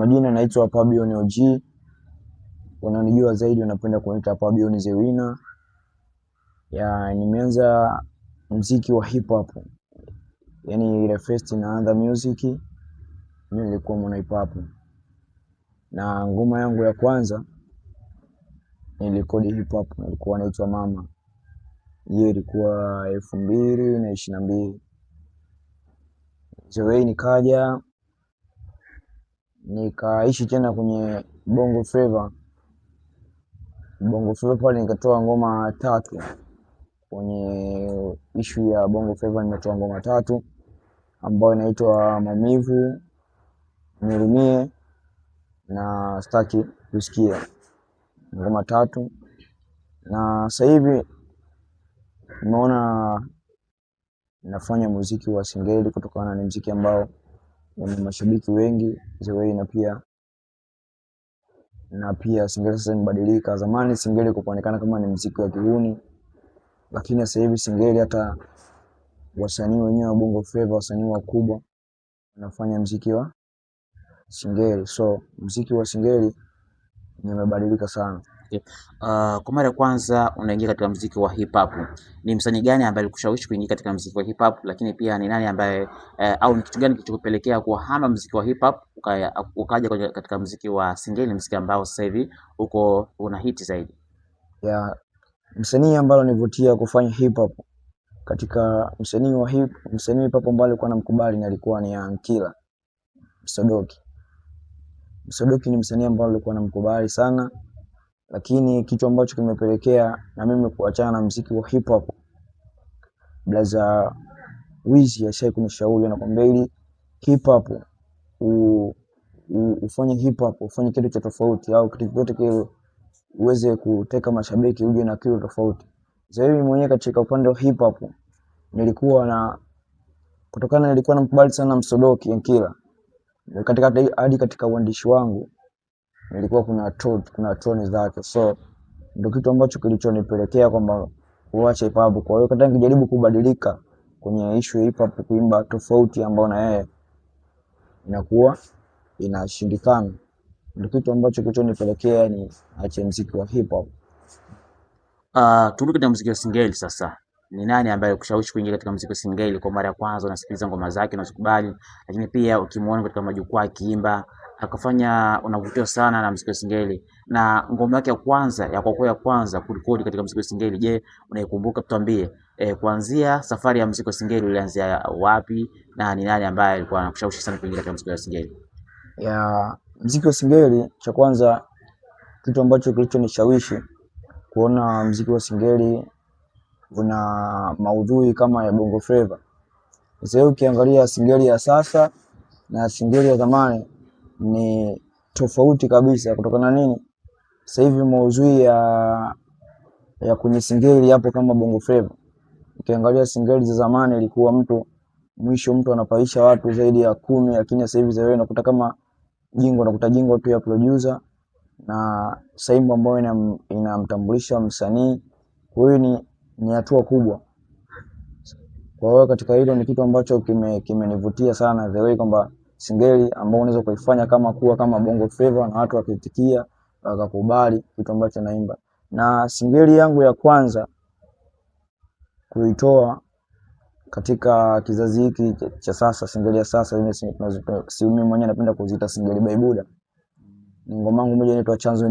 majina naitwa Pabion OG. Wananijua zaidi wanapenda kuniita Pabion the Winner. Nimeanza muziki wa hip hop. Yaani ile first naanza music, mimi nilikuwa mwana hip hop. Na ngoma yangu ya kwanza nilikodi hip hop, ilikuwa inaitwa Mama. Hiyo ilikuwa 2022. Zoe nikaja nikaishi tena kwenye Bongo Flava. Bongo Flava pale nikatoa ngoma 3. Kwenye issue ya Bongo Flava nimetoa ngoma 3 ambayo inaitwa Maumivu, Nirumie na Staki Kusikia. Ngoma 3. Na sasa hivi nimeona nafanya muziki wa singeli kutokana na muziki ambao una mashabiki wengi Zoe, na pia singeli sasa imebadilika. Zamani singeli kuonekana kama ni muziki wa kihuni, lakini sasa hivi singeli hata wasanii wenyewe wa Bongo Flava, wasanii wakubwa wanafanya muziki wa singeli. So muziki wa singeli umebadilika sana. Okay. Kwa mara ya kwanza unaingia katika muziki wa hip hop, ni msanii gani ambaye alikushawishi kuingia katika muziki wa hip hop, lakini pia ni nani ambaye au ni kitu gani kilichokupelekea kuhama muziki wa hip hop ukaja katika muziki wa singeli, muziki ambao sasa hivi uko una hit zaidi? Msanii ambaye alinivutia kufanya hip hop, katika msanii hip hop ambaye alikuwa namkubali alikuwa ni Ankila Msodoki. Msodoki ni msanii ambaye alikuwa namkubali sana, lakini kitu ambacho kimepelekea na mimi kuachana na muziki wa hip hop, blaza Wizi ashaye kunishauri, anakuambia ili hip hop ufanye hip hop, ufanye kitu cha tofauti, au kitu chochote kile uweze kuteka mashabiki, uje na kitu tofauti. Sasa mimi mwenyewe katika upande wa hip hop nilikuwa namkubali sana Msodoki Ankila. Katika uandishi wangu nilikuwa kuna tone zake, so ndio kitu ambacho kilichonipelekea kwamba kuacha hip hop. Kwa hiyo hata nikijaribu kubadilika kwenye issue hip hop, kuimba tofauti ambao na yeye, inakuwa inashindikana. Ndio kitu ambacho kilichonipelekea ni aache muziki wa hip hop. Turudi katika muziki wa singeli sasa. Ni nani ambaye alikushawishi kuingia katika muziki wa singeli kwa mara ya kwanza? Unasikiliza ngoma zake, unazikubali, lakini pia ukimuona katika majukwaa akiimba akafanya, unavutiwa sana na muziki wa singeli, na ngoma yake ya kwanza ya kwanza kurekodi katika muziki wa singeli, je, unaikumbuka? Tuambie kuanzia safari ya muziki wa singeli ulianzia wapi, na ni nani ambaye alikuwa anakushawishi sana kuingia katika muziki wa singeli? Muziki wa singeli, cha kwanza kitu ambacho kilichonishawishi kuona muziki wa singeli una maudhui kama ya Bongo Flava. Sasa ukiangalia singeli ya sasa na singeli ya zamani ni tofauti kabisa. Kutokana nini? Sasa hivi maudhui ya kwenye singeli hapo kama Bongo Flava. Ukiangalia singeli za zamani ilikuwa mwisho mtu anapaisha watu zaidi ya 10, lakini sasa hivi wewe unakuta kama jingo tu ya producer na saimu ambayo inamtambulisha msanii. Kwa hiyo ni hatua kubwa. Kwa hiyo katika hilo ni kitu ambacho kimenivutia sana, the way kwamba singeli ambao unaweza kuifanya kama Bongo Flava na watu wakitikia wakakubali kitu ambacho naimba. Na singeli yangu ya kwanza kuitoa katika kizazi hiki cha sasa, singeli ya sasa, mimi mwenyewe napenda kuziita singeli baibuda. Ni ngoma yangu moja inaitwa Chanzo.